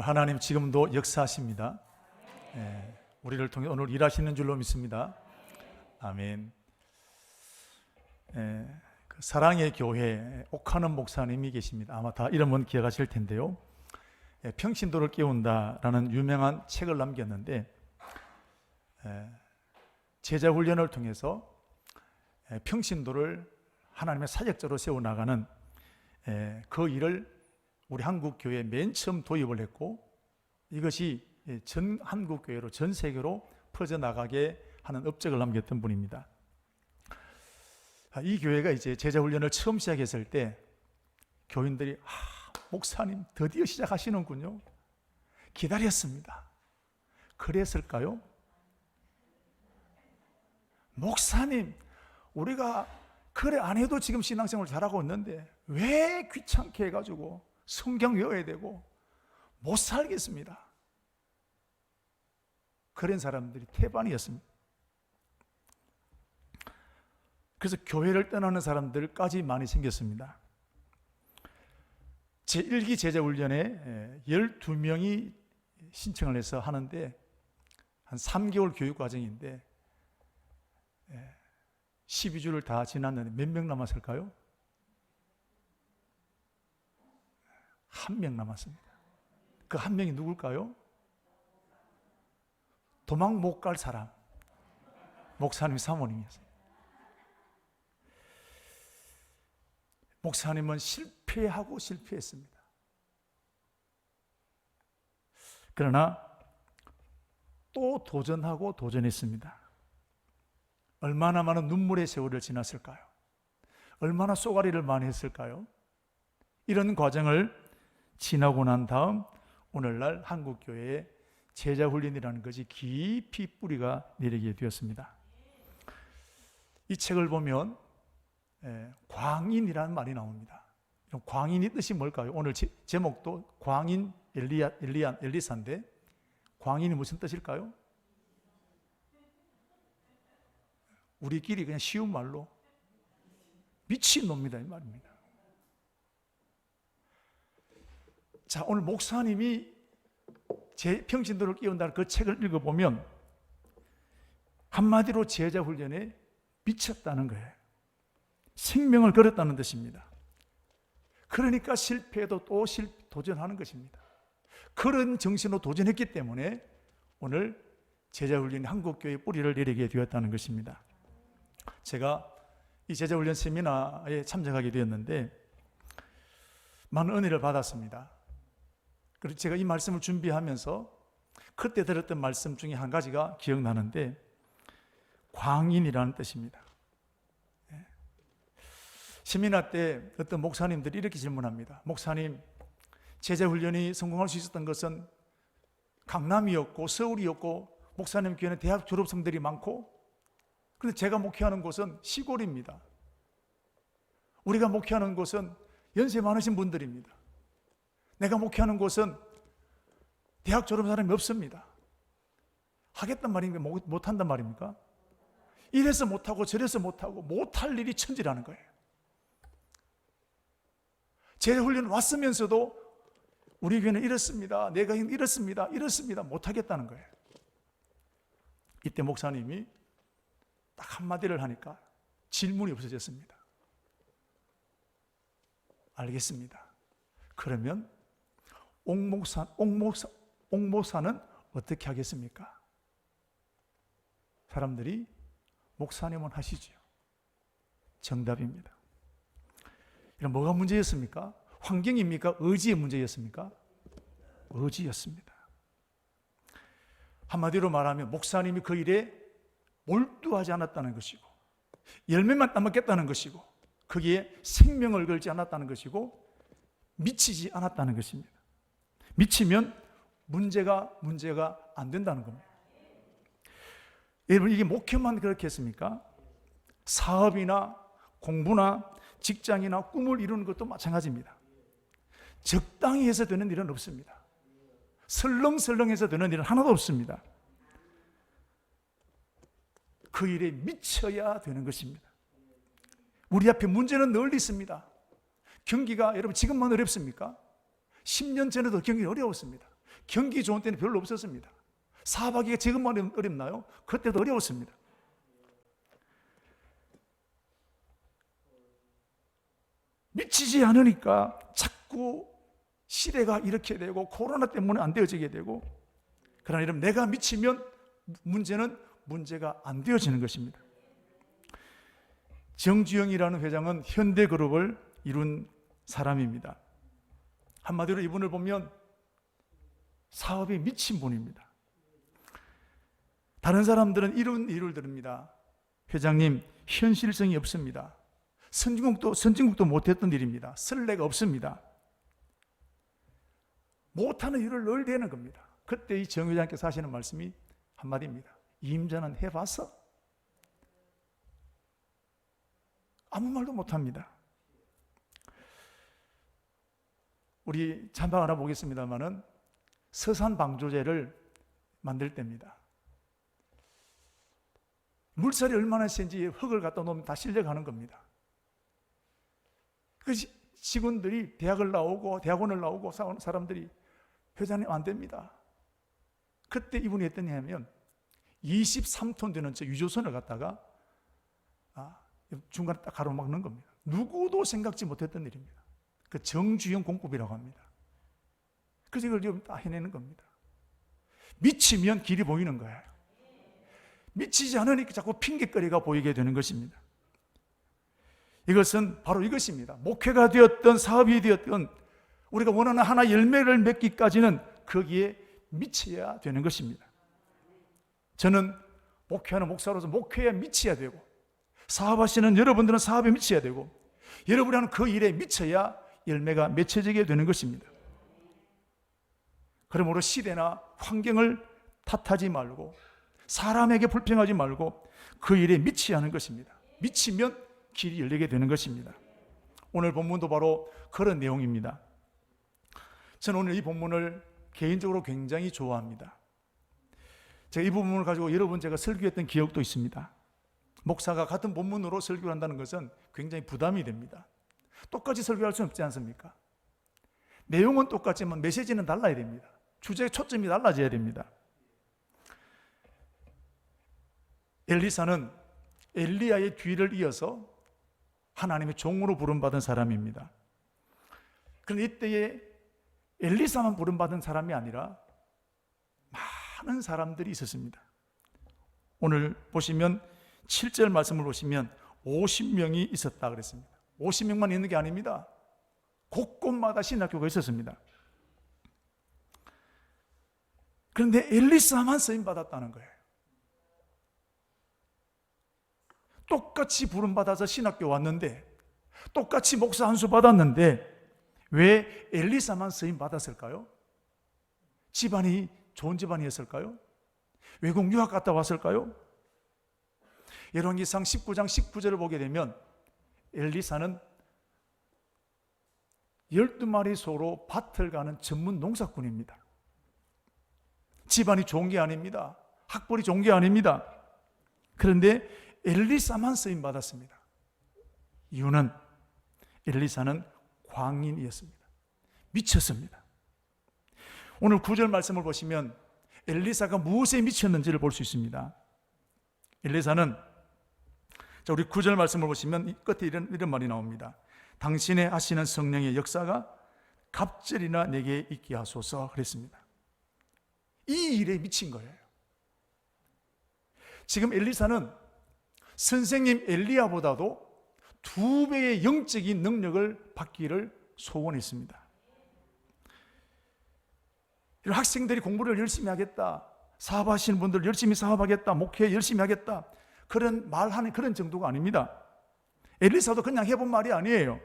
하나님 지금도 역사하십니다. 우리를 통해 오늘 일하시는 줄로 믿습니다. 아멘. 그 사랑의 교회 옥하는 목사님이 계십니다. 아마 다 이름은 기억하실 텐데요. 평신도를 깨운다라는 유명한 책을 남겼는데, 제자훈련을 통해서 평신도를 하나님의 사역자로 세워나가는 그 일을 우리 한국교회에 맨 처음 도입을 했고, 이것이 전 한국교회로, 전 세계로 퍼져나가게 하는 업적을 남겼던 분입니다. 이 교회가 이제 제자훈련을 처음 시작했을 때 교인들이 목사님 드디어 시작하시는군요. 기다렸습니다. 그랬을까요? 목사님, 우리가 그래 안 해도 지금 신앙생활 잘하고 있는데 왜 귀찮게 해가지고 성경 외워야 되고 못 살겠습니다. 그런 사람들이 태반이었습니다. 그래서 교회를 떠나는 사람들까지 많이 생겼습니다. 제1기 제자훈련에 12명이 신청을 해서 하는데 한 3개월 교육 과정인데 12주를 다 지났는데 몇 명 남았을까요? 1명 남았습니다. 그 1명이 누굴까요? 도망 못 갈 사람, 목사님 사모님이었어요. 목사님은 실패하고 실패했습니다. 그러나 또 도전하고 도전했습니다. 얼마나 많은 눈물의 세월을 지났을까요? 얼마나 쏘가리를 많이 했을까요? 이런 과정을 지나고 난 다음 오늘날 한국교회에 제자훈련이라는 것이 깊이 뿌리가 내리게 되었습니다. 이 책을 보면 광인이라는 말이 나옵니다. 광인이 뜻이 뭘까요? 오늘 제목도 광인 엘리사인데 광인이 무슨 뜻일까요? 우리끼리 그냥 쉬운 말로 미친놈이다 이 말입니다. 자, 오늘 목사님이 제 평신도를 깨운다는 그 책을 읽어보면 한마디로 제자훈련에 미쳤다는 거예요. 생명을 걸었다는 뜻입니다. 그러니까 실패해도 또 도전하는 것입니다. 그런 정신으로 도전했기 때문에 오늘 제자훈련이 한국교회의 뿌리를 내리게 되었다는 것입니다. 제가 이 제자훈련 세미나에 참석하게 되었는데 많은 은혜를 받았습니다. 그리고 제가 이 말씀을 준비하면서 그때 들었던 말씀 중에 한 가지가 기억나는데 광인이라는 뜻입니다. 세미나 때 어떤 목사님들이 이렇게 질문합니다. 목사님, 제자훈련이 성공할 수 있었던 것은 강남이었고 서울이었고 목사님 교회는 대학 졸업생들이 많고, 그런데 제가 목회하는 곳은 시골입니다. 우리가 목회하는 곳은 연세 많으신 분들입니다. 내가 목회하는 곳은 대학 졸업 사람이 없습니다. 하겠단 말입니까? 못한단 말입니까? 이래서 못하고 저래서 못하고 못할 일이 천지라는 거예요. 제자훈련 왔으면서도 우리 교회는 이렇습니다, 내 교회는 이렇습니다 못하겠다는 거예요. 이때 목사님이 딱 한마디를 하니까 질문이 없어졌습니다. 알겠습니다. 그러면 옥목사는 어떻게 하겠습니까? 사람들이 목사님은 하시죠. 정답입니다. 이런 뭐가 문제였습니까? 환경입니까? 의지의 문제였습니까? 의지였습니다. 한마디로 말하면 목사님이 그 일에 몰두하지 않았다는 것이고 열매만 따먹겠다는 것이고 거기에 생명을 걸지 않았다는 것이고 미치지 않았다는 것입니다. 미치면 문제가 안 된다는 겁니다. 여러분, 이게 목회만 그렇게 했습니까? 사업이나 공부나 직장이나 꿈을 이루는 것도 마찬가지입니다. 적당히 해서 되는 일은 없습니다. 설렁설렁해서 되는 일은 하나도 없습니다. 그 일에 미쳐야 되는 것입니다. 우리 앞에 문제는 늘 있습니다. 경기가 여러분 지금만 어렵습니까? 10년 전에도 경기 어려웠습니다. 경기 좋은 때는 별로 없었습니다. 사업하기가 지금만 어렵나요? 그때도 어려웠습니다. 미치지 않으니까 자꾸 시대가 이렇게 되고 코로나 때문에 안 되어지게 되고, 그러나 여러분, 내가 미치면 문제가 안 되어지는 것입니다. 정주영이라는 회장은 현대그룹을 이룬 사람입니다. 한마디로 이분을 보면 사업에 미친 분입니다. 다른 사람들은 이런 이유를 들읍니다. 회장님, 현실성이 없습니다. 선진국도 못했던 일입니다. 선례가 없습니다. 못하는 이유를 늘 대는 겁니다. 그때 이 정 회장께서 하시는 말씀이 한마디입니다. 임자는 해봤어? 아무 말도 못합니다. 우리 잠깐 알아보겠습니다만은 서산방조제를 만들 때입니다. 물살이 얼마나 센지 흙을 갖다 놓으면 다 실려가는 겁니다. 그 직원들이 대학원을 나오고 사람들이 회장님 안 됩니다. 그때 이분이 했더니 하면 23톤 되는 저 유조선을 갖다가 중간에 딱 가로막는 겁니다. 누구도 생각지 못했던 일입니다. 그 정주영 공법이라고 합니다. 그래서 이걸 지금 다 해내는 겁니다. 미치면 길이 보이는 거예요. 미치지 않으니까 자꾸 핑계거리가 보이게 되는 것입니다. 이것은 바로 이것입니다. 목회가 되었던 사업이 되었던 우리가 원하는 하나 열매를 맺기까지는 거기에 미쳐야 되는 것입니다. 저는 목회하는 목사로서 목회에 미쳐야 되고, 사업하시는 여러분들은 사업에 미쳐야 되고, 여러분이 하는 그 일에 미쳐야 열매가 맺혀지게 되는 것입니다. 그러므로 시대나 환경을 탓하지 말고, 사람에게 불평하지 말고 그 일에 미쳐야 하는 것입니다. 미치면 길이 열리게 되는 것입니다. 오늘 본문도 바로 그런 내용입니다. 저는 오늘 이 본문을 개인적으로 굉장히 좋아합니다. 제가 이 부분을 가지고 여러 번 제가 설교했던 기억도 있습니다. 목사가 같은 본문으로 설교를 한다는 것은 굉장히 부담이 됩니다. 똑같이 설교할 수는 없지 않습니까? 내용은 똑같지만 메시지는 달라야 됩니다. 주제의 초점이 달라져야 됩니다. 엘리사는 엘리야의 뒤를 이어서 하나님의 종으로 부름받은 사람입니다. 그런데 이때에 엘리사만 부름받은 사람이 아니라 많은 사람들이 있었습니다. 오늘 보시면 7절 말씀을 보시면 50명이 있었다 그랬습니다. 50명만 있는 게 아닙니다. 곳곳마다 신학교가 있었습니다. 그런데 엘리사만 쓰임받았다는 거예요. 똑같이 부름받아서 신학교 왔는데, 똑같이 목사 한 수 받았는데 왜 엘리사만 쓰임받았을까요? 집안이 좋은 집안이었을까요? 외국 유학 갔다 왔을까요? 열왕기상 19장 19절을 보게 되면 엘리사는 12마리 소로 밭을 가는 전문 농사꾼입니다. 집안이 좋은 게 아닙니다. 학벌이 좋은 게 아닙니다. 그런데 엘리사만 쓰임받았습니다. 이유는 엘리사는 광인이었습니다. 미쳤습니다. 오늘 9절 말씀을 보시면 엘리사가 무엇에 미쳤는지를 볼 수 있습니다. 엘리사는, 자, 우리 9절 말씀을 보시면 이 끝에 이런 말이 나옵니다. 당신의 하시는 성령의 역사가 갑절이나 내게 있게 하소서 그랬습니다. 이 일에 미친 거예요. 지금 엘리사는 선생님 엘리야보다도 2배의 영적인 능력을 받기를 소원했습니다. 학생들이 공부를 열심히 하겠다, 사업하시는 분들 열심히 사업하겠다, 목회 열심히 하겠다, 그런 말하는 그런 정도가 아닙니다. 엘리사도 그냥 해본 말이 아니에요.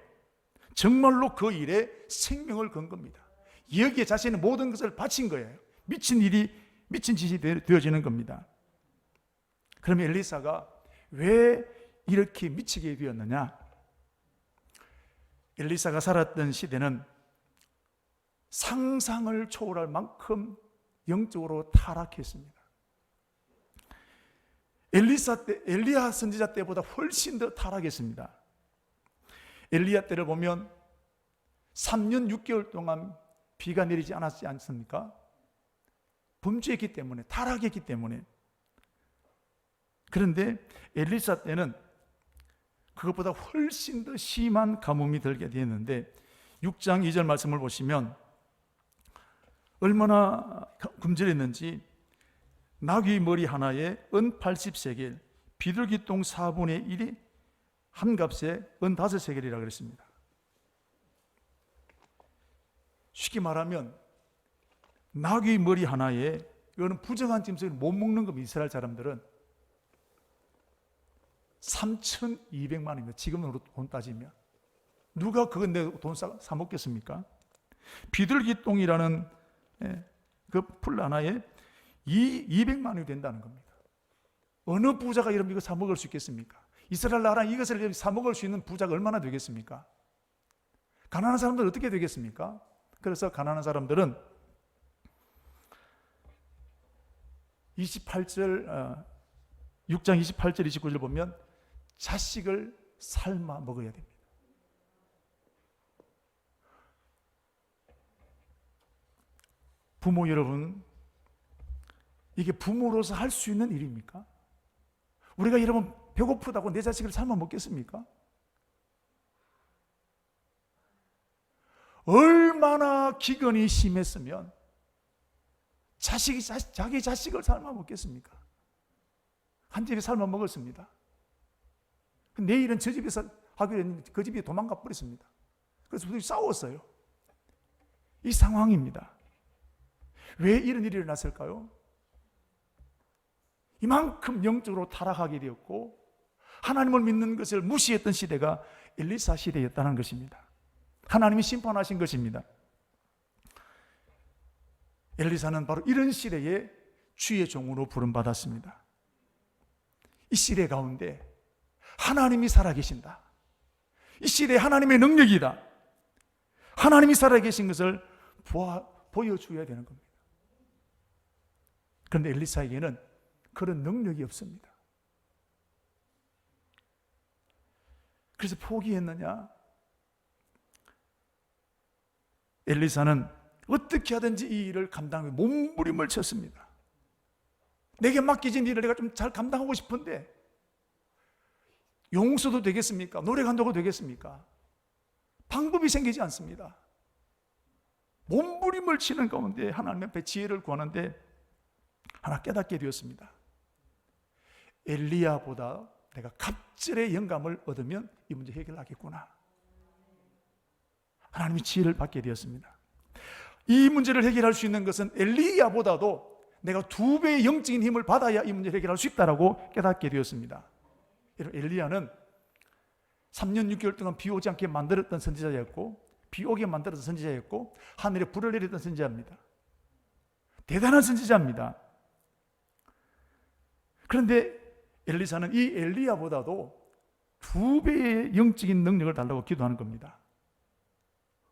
정말로 그 일에 생명을 건 겁니다. 여기에 자신의 모든 것을 바친 거예요. 미친 짓이 되어지는 겁니다. 그러면 엘리사가 왜 이렇게 미치게 되었느냐? 엘리사가 살았던 시대는 상상을 초월할 만큼 영적으로 타락했습니다. 엘리야 선지자 때보다 훨씬 더 타락했습니다. 엘리야 때를 보면 3년 6개월 동안 비가 내리지 않았지 않습니까? 범죄했기 때문에, 타락했기 때문에. 그런데 엘리사 때는 그것보다 훨씬 더 심한 가뭄이 들게 되었는데 6장 2절 말씀을 보시면 얼마나 굶주렸는지 나귀 머리 하나에 은 80세겔, 비둘기똥 4분의 1이 한 값에 은 5세겔이라고 그랬습니다. 쉽게 말하면 나귀 머리 하나에, 이거는 부정한 짐승을 못 먹는 겁니다. 이스라엘 사람들은 3,200만 원입니다. 지금으로 돈 따지면. 누가 그건 내 돈 사 먹겠습니까? 비둘기똥이라는 그 풀 하나에 200만 원이 된다는 겁니다. 어느 부자가 이러면 이거 사 먹을 수 있겠습니까? 이스라엘 나라 이것을 사 먹을 수 있는 부자가 얼마나 되겠습니까? 가난한 사람들은 어떻게 되겠습니까? 그래서 가난한 사람들은 6장 28절 29절 보면 자식을 삶아 먹어야 됩니다. 부모 여러분, 이게 부모로서 할 수 있는 일입니까? 우리가 여러분 배고프다고 내 자식을 삶아 먹겠습니까? 얼마나 기근이 심했으면 자기 자식을 삶아 먹겠습니까? 한 집에 삶아 먹었습니다. 내일은 저 집에서 하기로 했는데 그 집에 도망가 버렸습니다. 그래서 둘이 싸웠어요. 이 상황입니다. 왜 이런 일이 일어났을까요? 이만큼 영적으로 타락하게 되었고 하나님을 믿는 것을 무시했던 시대가 엘리사 시대였다는 것입니다. 하나님이 심판하신 것입니다. 엘리사는 바로 이런 시대에 주의 종으로 부름받았습니다. 이 시대 가운데 하나님이 살아계신다. 이 시대에 하나님의 능력이다. 하나님이 살아계신 것을 보여줘야 되는 겁니다. 그런데 엘리사에게는 그런 능력이 없습니다. 그래서 포기했느냐? 엘리사는 어떻게 하든지 이 일을 감당하고 몸부림을 쳤습니다. 내게 맡겨진 일을 내가 좀 잘 감당하고 싶은데 용서도 되겠습니까? 노래 간다고 되겠습니까? 방법이 생기지 않습니다. 몸부림을 치는 가운데 하나님 앞에 지혜를 구하는데 하나 깨닫게 되었습니다. 엘리야보다 내가 갑절의 영감을 얻으면 이 문제 해결하겠구나. 하나님이 지혜를 받게 되었습니다. 이 문제를 해결할 수 있는 것은 엘리야보다도 내가 2배의 영적인 힘을 받아야 이 문제를 해결할 수 있다고 깨닫게 되었습니다. 엘리야는 3년 6개월 동안 비 오지 않게 만들었던 선지자였고 비 오게 만들었던 선지자였고 하늘에 불을 내렸던 선지자입니다. 대단한 선지자입니다. 그런데 엘리사는 이 엘리야보다도 2배의 영적인 능력을 달라고 기도하는 겁니다.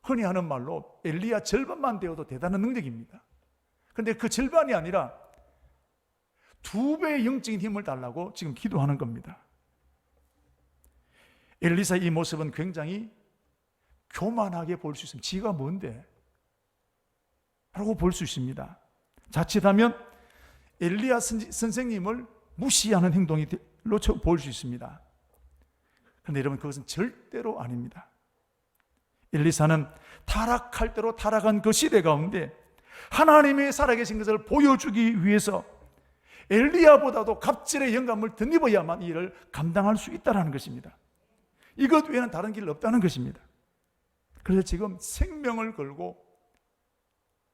흔히 하는 말로 엘리야 절반만 되어도 대단한 능력입니다. 그런데 그 절반이 아니라 2배의 영적인 힘을 달라고 지금 기도하는 겁니다. 엘리사의 이 모습은 굉장히 교만하게 볼 수 있습니다. 지가 뭔데? 라고 볼 수 있습니다. 자칫하면 엘리야 선생님을 무시하는 행동으로 볼 수 있습니다. 그런데 여러분 그것은 절대로 아닙니다. 엘리사는 타락할 대로 타락한 그 시대 가운데 하나님의 살아계신 것을 보여주기 위해서 엘리야보다도 갑절의 영감을 덧입어야만 이 일을 감당할 수 있다는 것입니다. 이것 외에는 다른 길 없다는 것입니다. 그래서 지금 생명을 걸고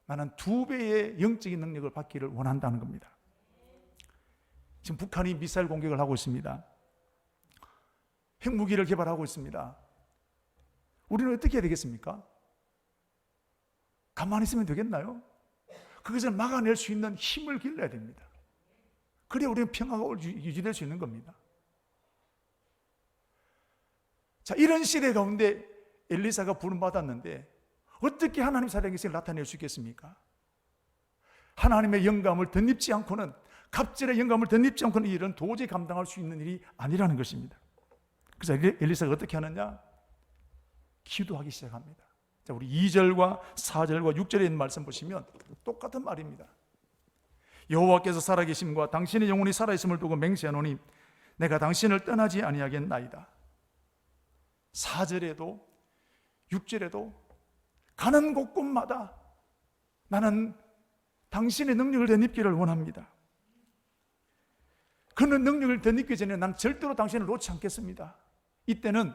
나는 2배의 영적인 능력을 받기를 원한다는 겁니다. 지금 북한이 미사일 공격을 하고 있습니다. 핵무기를 개발하고 있습니다. 우리는 어떻게 해야 되겠습니까? 가만히 있으면 되겠나요? 그것을 막아낼 수 있는 힘을 길러야 됩니다. 그래야 우리는 평화가 유지될 수 있는 겁니다. 자, 이런 시대 가운데 엘리사가 부름받았는데 어떻게 하나님 살아계심을 나타낼 수 있겠습니까? 하나님의 영감을 덧입지 않고는, 갑절의 영감을 덧입지 않고는 이 일은 도저히 감당할 수 있는 일이 아니라는 것입니다. 그래서 엘리사가 어떻게 하느냐? 기도하기 시작합니다. 자, 우리 2절과 4절과 6절에 있는 말씀 보시면 똑같은 말입니다. 여호와께서 살아계심과 당신의 영혼이 살아있음을 두고 맹세하노니 내가 당신을 떠나지 아니하겠나이다. 4절에도 6절에도 가는 곳곳마다 나는 당신의 능력을 덧입기를 원합니다. 그는 능력을 덧입기 전에 난 절대로 당신을 놓지 않겠습니다. 이때는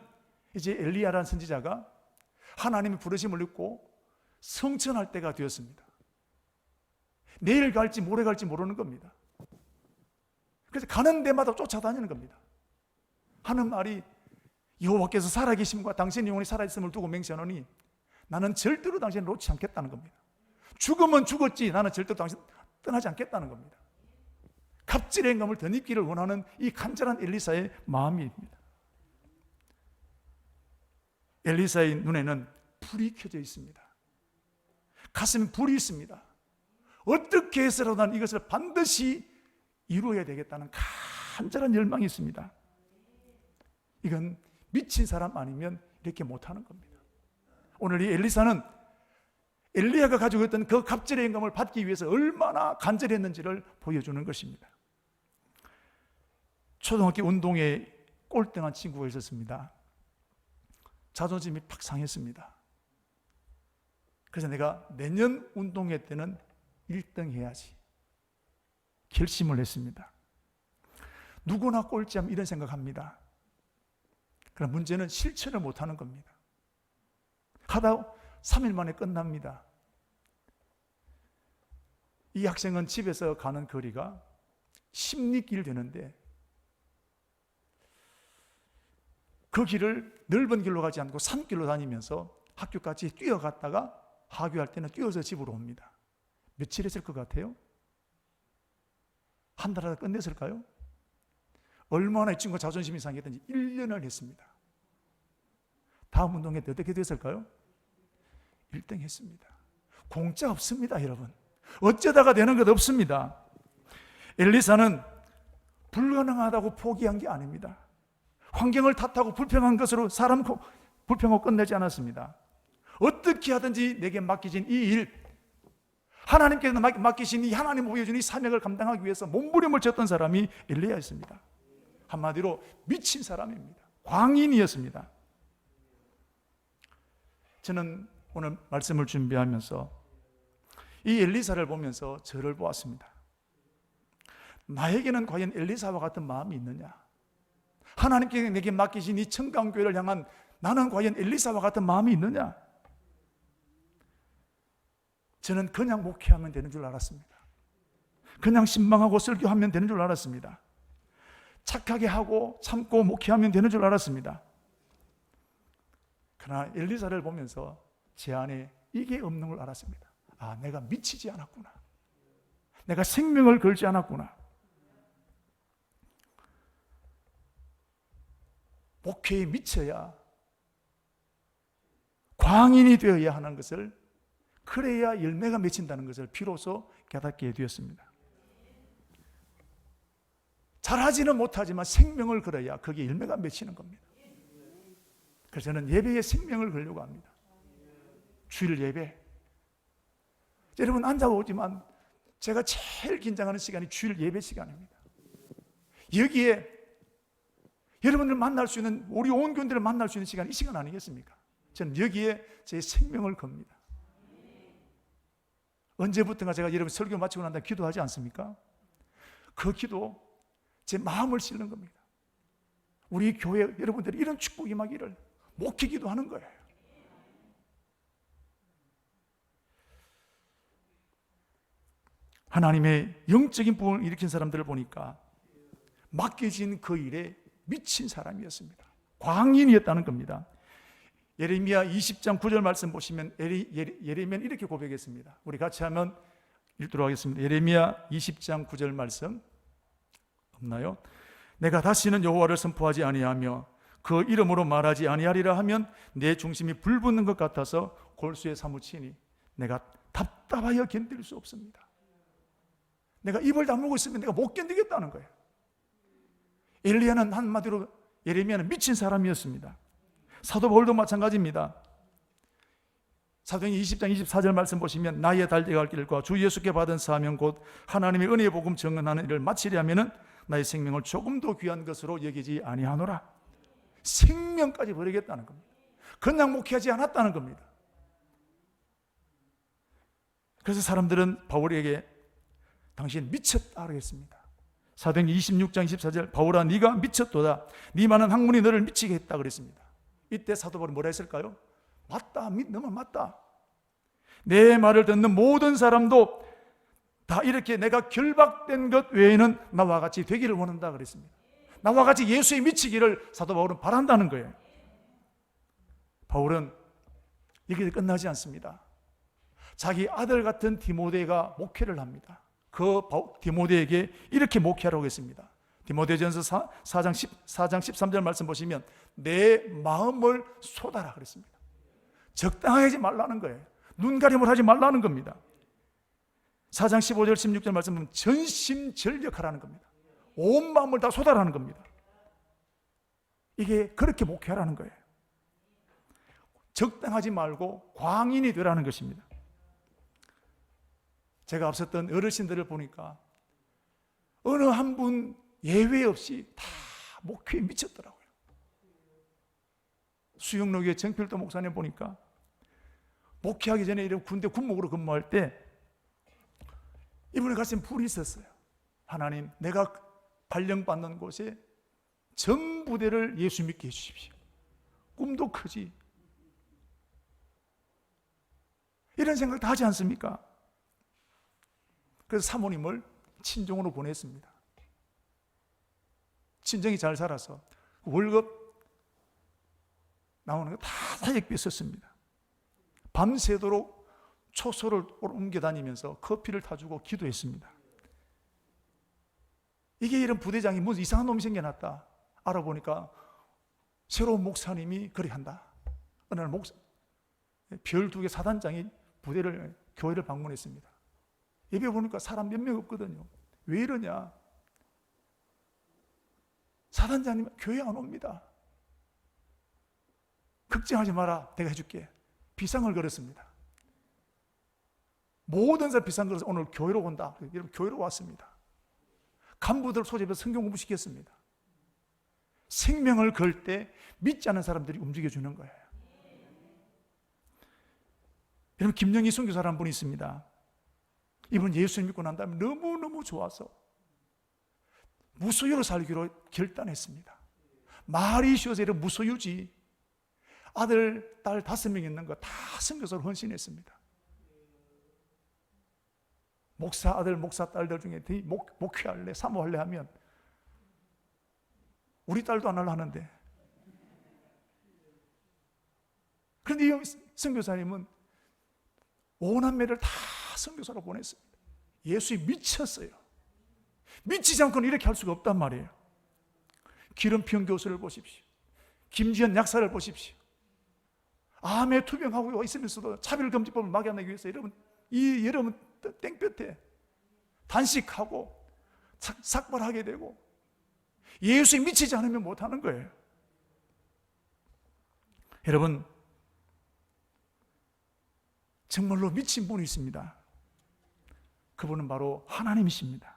이제 엘리야라는 선지자가 하나님의 부르심을 듣고 성천할 때가 되었습니다. 내일 갈지 모레 갈지 모르는 겁니다. 그래서 가는 데마다 쫓아다니는 겁니다. 하는 말이 여호와께서 살아계심과 당신의 영혼이 살아있음을 두고 맹세하노니 나는 절대로 당신을 놓지 않겠다는 겁니다. 죽으면 죽었지 나는 절대로 당신 떠나지 않겠다는 겁니다. 갑질의 영감을 덧입기를 원하는 이 간절한 엘리사의 마음입니다. 엘리사의 눈에는 불이 켜져 있습니다. 가슴에 불이 있습니다. 어떻게 해서라도 난 이것을 반드시 이루어야 되겠다는 간절한 열망이 있습니다. 이건 미친 사람 아니면 이렇게 못하는 겁니다. 오늘 이 엘리사는 엘리야가 가지고 있던 그 갑질의 영감을 받기 위해서 얼마나 간절했는지를 보여주는 것입니다. 초등학교 운동에 꼴등한 친구가 있었습니다. 자존심이 팍 상했습니다. 그래서 내가 내년 운동회 때는 1등 해야지 결심을 했습니다. 누구나 꼴찌하면 이런 생각합니다. 그럼 문제는 실천을 못하는 겁니다. 하다 3일 만에 끝납니다. 이 학생은 집에서 가는 거리가 10리길 되는데 그 길을 넓은 길로 가지 않고 산길로 다니면서 학교까지 뛰어갔다가 하교할 때는 뛰어서 집으로 옵니다. 며칠 했을 것 같아요? 한 달 하다 끝냈을까요? 얼마나 이 친구가 자존심이 상했던지 1년을 했습니다. 다음 운동회 때 어떻게 됐을까요? 1등 했습니다. 공짜 없습니다, 여러분. 어쩌다가 되는 것 없습니다. 엘리사는 불가능하다고 포기한 게 아닙니다. 환경을 탓하고 불평한 것으로 사람 불평하고 끝내지 않았습니다. 어떻게 하든지 내게 맡기진 이 일, 하나님께서 맡기신 이 하나님 보여준 이 사명을 감당하기 위해서 몸부림을 쳤던 사람이 엘리야였습니다. 한마디로 미친 사람입니다. 광인이었습니다. 저는 오늘 말씀을 준비하면서 이 엘리사를 보면서 저를 보았습니다. 나에게는 과연 엘리사와 같은 마음이 있느냐? 하나님께서 내게 맡기신 이 청강교회를 향한 나는 과연 엘리사와 같은 마음이 있느냐? 저는 그냥 목회하면 되는 줄 알았습니다. 그냥 신방하고 설교하면 되는 줄 알았습니다. 착하게 하고 참고 목회하면 되는 줄 알았습니다. 그러나 엘리사를 보면서 제 안에 이게 없는 걸 알았습니다. 아, 내가 미치지 않았구나. 내가 생명을 걸지 않았구나. 목회에 미쳐야, 광인이 되어야 하는 것을, 그래야 열매가 맺힌다는 것을 비로소 깨닫게 되었습니다. 잘하지는 못하지만 생명을 걸어야 거기에 열매가 맺히는 겁니다. 그래서 저는 예배에 생명을 걸려고 합니다. 주일 예배. 여러분 앉아오지만 제가 제일 긴장하는 시간이 주일 예배 시간입니다. 여기에 여러분들 만날 수 있는, 우리 온 교인들을 만날 수 있는 시간이 이 시간 아니겠습니까? 저는 여기에 제 생명을 겁니다. 언제부턴가 제가 여러분 설교 마치고 난 다음에 기도하지 않습니까? 그 기도, 제 마음을 싣는 겁니다. 우리 교회 여러분들이 이런 축복이 임하기를 목회 기도하는 거예요. 하나님의 영적인 부흥을 일으킨 사람들을 보니까 맡겨진 그 일에 미친 사람이었습니다. 광인이었다는 겁니다. 예레미야 20장 9절 말씀 보시면 예레미야는 이렇게 고백했습니다. 우리 같이 하면 읽도록 하겠습니다. 예레미야 20장 9절 말씀 없나요? 내가 다시는 여호와를 선포하지 아니하며 그 이름으로 말하지 아니하리라 하면 내 중심이 불붙는 것 같아서 골수에 사무치니 내가 답답하여 견딜 수 없습니다. 내가 입을 다물고 있으면 내가 못 견디겠다는 거예요. 엘리야는 한마디로 예레미야는 미친 사람이었습니다. 사도 바울도 마찬가지입니다. 사도행전 20장 24절 말씀 보시면 나의 달려갈 길과 주 예수께 받은 사명 곧 하나님의 은혜의 복음 증언하는 일을 마치려 하면은 나의 생명을 조금도 귀한 것으로 여기지 아니하노라. 생명까지 버리겠다는 겁니다. 그냥 목회하지 않았다는 겁니다. 그래서 사람들은 바울에게 당신 미쳤다 그랬습니다. 사도행전 26장 24절 바울아 네가 미쳤도다. 네 많은 학문이 너를 미치게 했다 그랬습니다. 이때 사도 바울이 뭐라 했을까요? 맞다. 너만 맞다. 내 말을 듣는 모든 사람도 다 이렇게 내가 결박된 것 외에는 나와 같이 되기를 원한다 그랬습니다. 나와 같이 예수에 미치기를 사도 바울은 바란다는 거예요. 바울은 이게 끝나지 않습니다. 자기 아들 같은 디모데가 목회를 합니다. 그 디모데에게 이렇게 목회하라고 했습니다. 디모데전서 4장 13절 말씀 보시면 내 마음을 쏟아라 그랬습니다. 적당하지 말라는 거예요. 눈가림을 하지 말라는 겁니다. 4장 15절 16절 말씀 보면 전심전력하라는 겁니다. 온 마음을 다 쏟아라는 겁니다. 이게 그렇게 목회하라는 거예요. 적당하지 말고 광인이 되라는 것입니다. 제가 앞섰던 어르신들을 보니까 어느 한 분 예외 없이 다 목회에 미쳤더라고요. 수영로교회 정필도 목사님 보니까 목회하기 전에 이런 군대 군목으로 근무할 때 이분의 가슴에 불이 있었어요. 하나님, 내가 발령받는 곳에 전 부대를 예수 믿게 해주십시오. 꿈도 크지. 이런 생각 다 하지 않습니까? 그래서 사모님을 친정으로 보냈습니다. 친정이 잘 살아서 월급 나오는 거 다 사역비에 썼습니다. 밤새도록 초소를 옮겨 다니면서 커피를 타주고 기도했습니다. 이게 이런 부대장이 무슨 이상한 놈이 생겨났다. 알아보니까 새로운 목사님이 그리 한다. 어느 날 별 2개 사단장이 교회를 방문했습니다. 예배 보니까 사람 몇 명 없거든요. 왜 이러냐? 사단장님 교회 안 옵니다. 걱정하지 마라. 내가 해줄게. 비상을 걸었습니다. 모든 사람 비상 걸어서 오늘 교회로 온다. 여러분 교회로 왔습니다. 간부들 소집해서 성경 공부 시켰습니다. 생명을 걸 때 믿지 않는 사람들이 움직여주는 거예요. 여러분 김영희 선교사라는 한 분이 있습니다. 이분 예수를 믿고 난 다음에 너무너무 좋아서 무소유로 살기로 결단했습니다. 말이 쉬워서 이런 무소유지. 아들, 딸 5명 있는 거 다 선교사로 헌신했습니다. 목사 아들, 목사 딸들 중에 목회할래, 사모할래 하면 우리 딸도 안 하려 하는데. 그런데 이 선교사님은 5남매를 다 선교사로 보냈습니다. 예수에 미쳤어요. 미치지 않고는 이렇게 할 수가 없단 말이에요. 기름피운 교수를 보십시오. 김지현 약사를 보십시오. 암에 투병하고 있으면서도 차별금지법을 막아내기 위해서 여러분 땡볕에 단식하고 삭발하게 되고 예수에 미치지 않으면 못하는 거예요. 여러분 정말로 미친 분이 있습니다. 그분은 바로 하나님이십니다.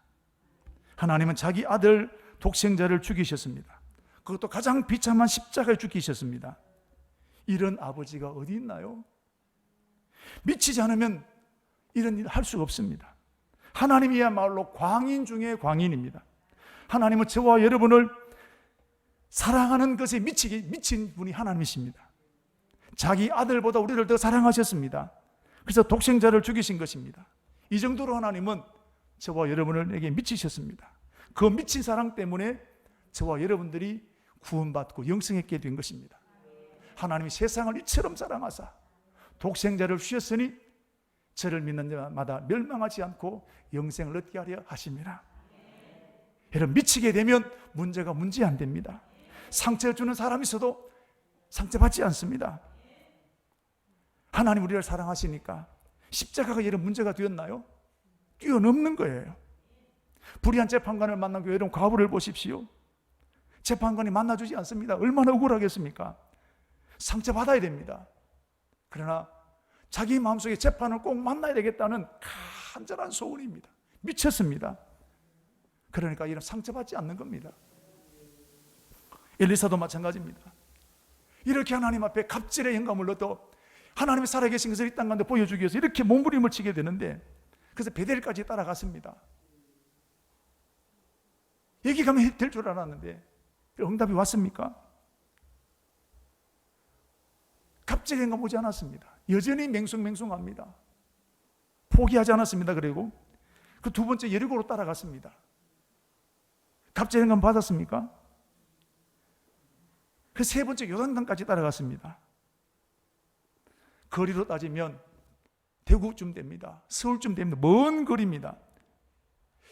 하나님은 자기 아들 독생자를 죽이셨습니다. 그것도 가장 비참한 십자가에 죽이셨습니다. 이런 아버지가 어디 있나요? 미치지 않으면 이런 일을 할 수가 없습니다. 하나님이야말로 광인 중에 광인입니다. 하나님은 저와 여러분을 사랑하는 것에 미친 분이 하나님이십니다. 자기 아들보다 우리를 더 사랑하셨습니다. 그래서 독생자를 죽이신 것입니다. 이 정도로 하나님은 저와 여러분에게 미치셨습니다. 그 미친 사랑 때문에 저와 여러분들이 구원받고 영생했게 된 것입니다. 하나님이 세상을 이처럼 사랑하사 독생자를 주셨으니 저를 믿는 자마다 멸망하지 않고 영생을 얻게 하려 하심이라. 여러분 미치게 되면 문제가 문제 안 됩니다. 상처 주는 사람이 있어도 상처받지 않습니다. 하나님 우리를 사랑하시니까 십자가가 여러분 문제가 되었나요? 뛰어넘는 거예요. 불의한 재판관을 만나고 여러분 과부를 보십시오. 재판관이 만나주지 않습니다. 얼마나 억울하겠습니까? 상처받아야 됩니다. 그러나 자기 마음속에 재판을 꼭 만나야 되겠다는 간절한 소원입니다. 미쳤습니다. 그러니까 이런 상처받지 않는 겁니다. 엘리사도 마찬가지입니다. 이렇게 하나님 앞에 갑질의 영감을 얻어 하나님의 살아계신 것을 이 땅 가운데 보여주기 위해서 이렇게 몸부림을 치게 되는데, 그래서 베델까지 따라갔습니다. 여기 가면 될 줄 알았는데 응답이 왔습니까? 갑질의 영감 오지 않았습니다. 여전히 맹숭맹숭합니다. 포기하지 않았습니다. 그리고 그 두 번째 여리고로 따라갔습니다. 갑질의 영감 받았습니까? 그 세 번째 요단강까지 따라갔습니다. 거리로 따지면 대구쯤 됩니다. 서울쯤 됩니다. 먼 거리입니다.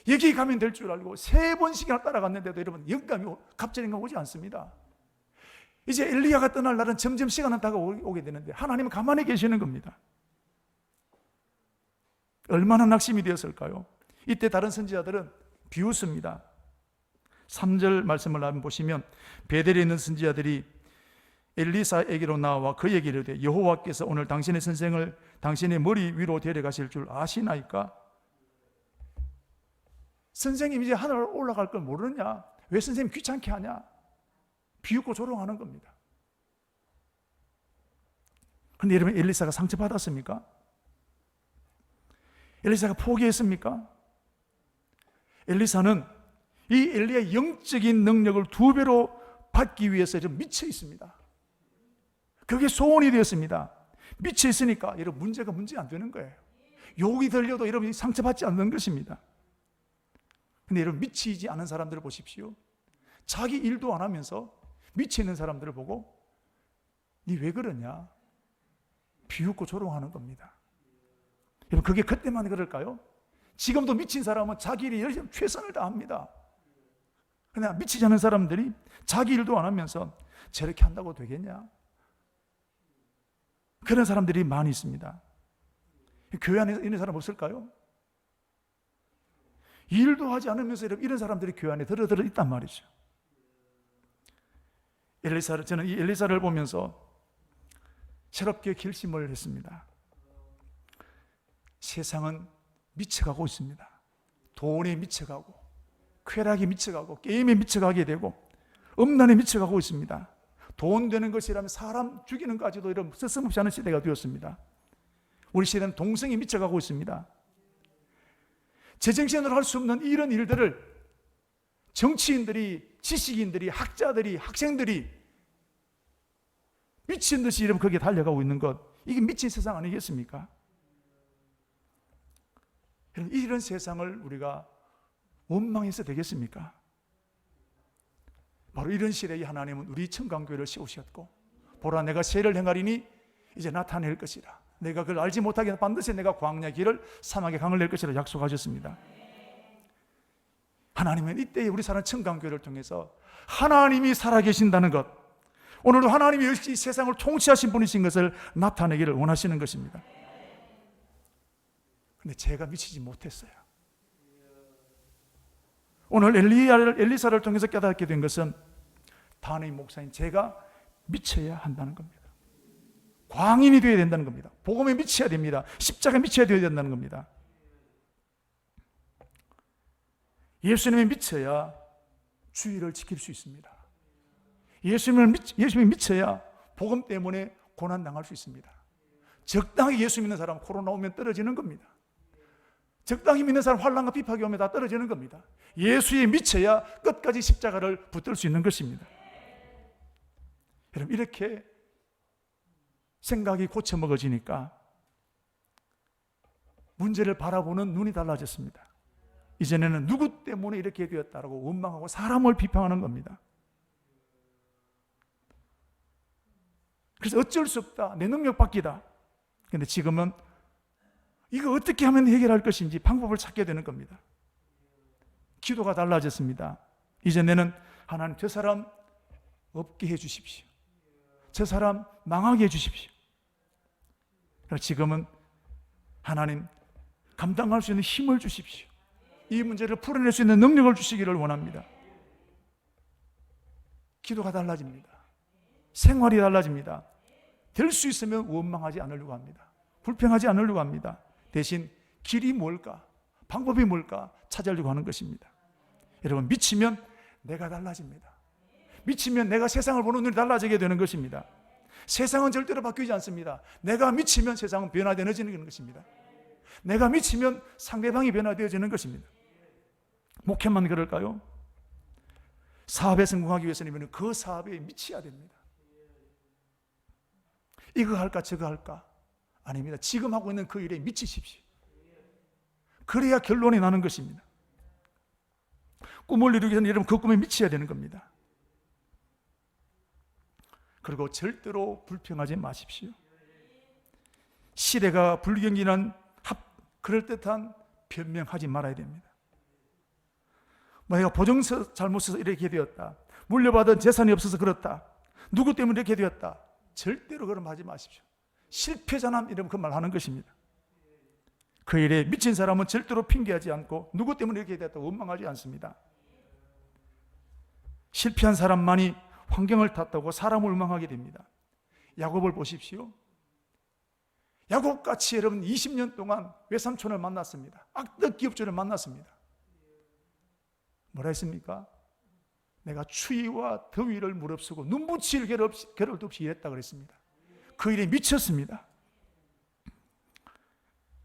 여기 가면 될 줄 알고 세 번씩이나 따라갔는데도 여러분 영감이 갑자기 오지 않습니다. 이제 엘리야가 떠날 날은 점점 시간은 다가오게 되는데 하나님은 가만히 계시는 겁니다. 얼마나 낙심이 되었을까요? 이때 다른 선지자들은 비웃습니다. 3절 말씀을 한번 보시면, 베델에 있는 선지자들이 엘리사에게로 나와 그에게 이르되 여호와께서 오늘 당신의 선생을 당신의 머리 위로 데려가실 줄 아시나이까? 선생님 이제 하늘 올라갈 걸 모르느냐? 왜 선생님 귀찮게 하냐? 비웃고 조롱하는 겁니다. 그런데 여러분, 엘리사가 상처받았습니까? 엘리사가 포기했습니까? 엘리사는 이 엘리야의 영적인 능력을 2배로 받기 위해서 좀 미쳐 있습니다. 그게 소원이 되었습니다. 미쳐 있으니까 여러분 문제가 문제 안 되는 거예요. 욕이 들려도 여러분이 상처받지 않는 것입니다. 근데 여러분, 미치지 않은 사람들을 보십시오. 자기 일도 안 하면서 미쳐 있는 사람들을 보고 니 왜 그러냐? 비웃고 조롱하는 겁니다. 여러분, 그게 그때만 그럴까요? 지금도 미친 사람은 자기 일에 열심히 최선을 다합니다. 그러나 미치지 않은 사람들이 자기 일도 안 하면서 저렇게 한다고 되겠냐? 그런 사람들이 많이 있습니다. 교회 안에 이런 사람 없을까요? 일도 하지 않으면서 이런 사람들이 교회 안에 들어 있단 말이죠. 저는 이 엘리사를 보면서 새롭게 결심을 했습니다. 세상은 미쳐가고 있습니다. 돈에 미쳐가고, 쾌락에 미쳐가고, 게임에 미쳐가게 되고, 음란에 미쳐가고 있습니다. 돈 되는 것이라면 사람 죽이는 것까지도 이런 서슴없이 하는 시대가 되었습니다. 우리 시대는 동성이 미쳐가고 있습니다. 제정신으로 할 수 없는 이런 일들을 정치인들이, 지식인들이, 학자들이, 학생들이 미친 듯이 이러면 거기에 달려가고 있는 것, 이게 미친 세상 아니겠습니까? 이런 세상을 우리가 원망해서 되겠습니까? 바로 이런 시대에 하나님은 우리 청강교회를 세우셨고, 보라 내가 세를 행하리니 이제 나타낼 것이라. 내가 그걸 알지 못하게 반드시 내가 광야 길을 사막에 강을 낼 것이라 약속하셨습니다. 하나님은 이때에 우리 사는 청강교회를 통해서 하나님이 살아계신다는 것, 오늘도 하나님이 이 세상을 통치하신 분이신 것을 나타내기를 원하시는 것입니다. 근데 제가 미치지 못했어요. 오늘 엘리사를 통해서 깨닫게 된 것은 단의 목사인 제가 미쳐야 한다는 겁니다. 광인이 되어야 된다는 겁니다. 복음에 미쳐야 됩니다. 십자가에 미쳐야 된다는 겁니다. 예수님에 미쳐야 주의를 지킬 수 있습니다. 예수님에 미쳐야 복음 때문에 고난당할 수 있습니다. 적당히 예수 믿는 사람은 코로나 오면 떨어지는 겁니다. 적당히 믿는 사람 환난과 비박이 오면 다 떨어지는 겁니다. 예수에 미쳐야 끝까지 십자가를 붙들 수 있는 것입니다. 여러분, 이렇게 생각이 고쳐먹어지니까 문제를 바라보는 눈이 달라졌습니다. 이전에는 누구 때문에 이렇게 되었다라고 원망하고 사람을 비판하는 겁니다. 그래서 어쩔 수 없다, 내 능력 밖이다. 그런데 지금은 이거 어떻게 하면 해결할 것인지 방법을 찾게 되는 겁니다. 기도가 달라졌습니다. 이전에는 하나님, 저 사람 없게 해 주십시오. 저 사람 망하게 해 주십시오. 그러나 지금은 하나님, 감당할 수 있는 힘을 주십시오. 이 문제를 풀어낼 수 있는 능력을 주시기를 원합니다. 기도가 달라집니다. 생활이 달라집니다. 될 수 있으면 원망하지 않으려고 합니다. 불평하지 않으려고 합니다. 대신 길이 뭘까? 방법이 뭘까? 찾으려고 하는 것입니다. 여러분, 미치면 내가 달라집니다. 미치면 내가 세상을 보는 눈이 달라지게 되는 것입니다. 세상은 절대로 바뀌지 않습니다. 내가 미치면 세상은 변화되어지는 것입니다. 내가 미치면 상대방이 변화되어지는 것입니다. 목회만 그럴까요? 사업에 성공하기 위해서는 그 사업에 미쳐야 됩니다. 이거 할까 저거 할까? 아닙니다. 지금 하고 있는 그 일에 미치십시오. 그래야 결론이 나는 것입니다. 꿈을 이루기 위해서는 여러분 그 꿈에 미쳐야 되는 겁니다. 그리고 절대로 불평하지 마십시오. 시대가 불경기난 그럴듯한 변명하지 말아야 됩니다. 내가 보증서 잘못 써서 이렇게 되었다. 물려받은 재산이 없어서 그렇다. 누구 때문에 이렇게 되었다. 절대로 그럼 하지 마십시오. 실패자남 이러면 그 말 하는 것입니다. 그 일에 미친 사람은 절대로 핑계하지 않고 누구 때문에 이렇게 되었다고 원망하지 않습니다. 실패한 사람만이 환경을 탓하고 사람을 원망하게 됩니다. 야곱을 보십시오. 야곱같이 여러분 20년 동안 외삼촌을 만났습니다. 악덕 기업주를 만났습니다. 뭐라 했습니까? 내가 추위와 더위를 무릅쓰고 눈붙일 겨를도 없이 일했다 그랬습니다. 그 일에 미쳤습니다.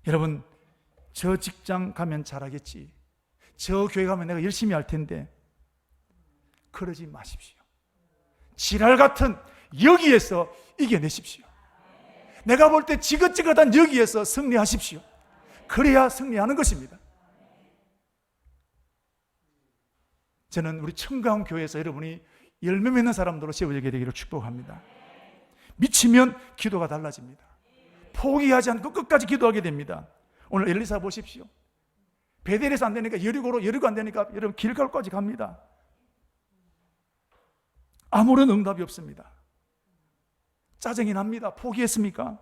여러분, 저 직장 가면 잘하겠지, 저 교회 가면 내가 열심히 할 텐데, 그러지 마십시오. 지랄 같은 여기에서 이겨내십시오. 내가 볼 때 지긋지긋한 여기에서 승리하십시오. 그래야 승리하는 것입니다. 저는 우리 청강교회에서 여러분이 열매 맺는 사람들로 세워지게 되기를 축복합니다. 미치면 기도가 달라집니다. 포기하지 않고 끝까지 기도하게 됩니다. 오늘 엘리사 보십시오. 베델에서 안 되니까 여리고 안 되니까 여러분 길갈까지 갑니다. 아무런 응답이 없습니다. 짜증이 납니다. 포기했습니까?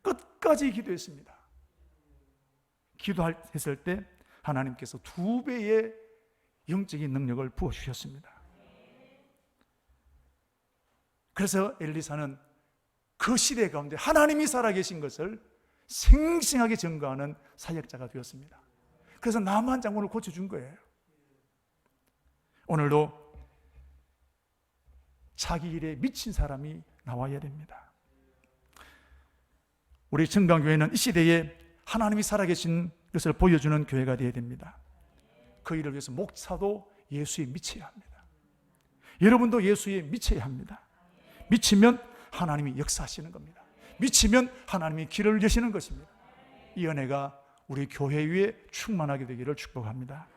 끝까지 기도했습니다. 기도했을 때 하나님께서 2배의 영적인 능력을 부어주셨습니다. 그래서 엘리사는 그 시대 가운데 하나님이 살아계신 것을 생생하게 증거하는 사역자가 되었습니다. 그래서 나만 장군을 고쳐준 거예요. 오늘도 자기 일에 미친 사람이 나와야 됩니다. 우리 청강교회는 이 시대에 하나님이 살아계신 것을 보여주는 교회가 되어야 됩니다. 그 일을 위해서 목사도 예수에 미쳐야 합니다. 여러분도 예수에 미쳐야 합니다. 미치면 하나님이 역사하시는 겁니다. 미치면 하나님이 길을 여시는 것입니다. 이 은혜가 우리 교회 위에 충만하게 되기를 축복합니다.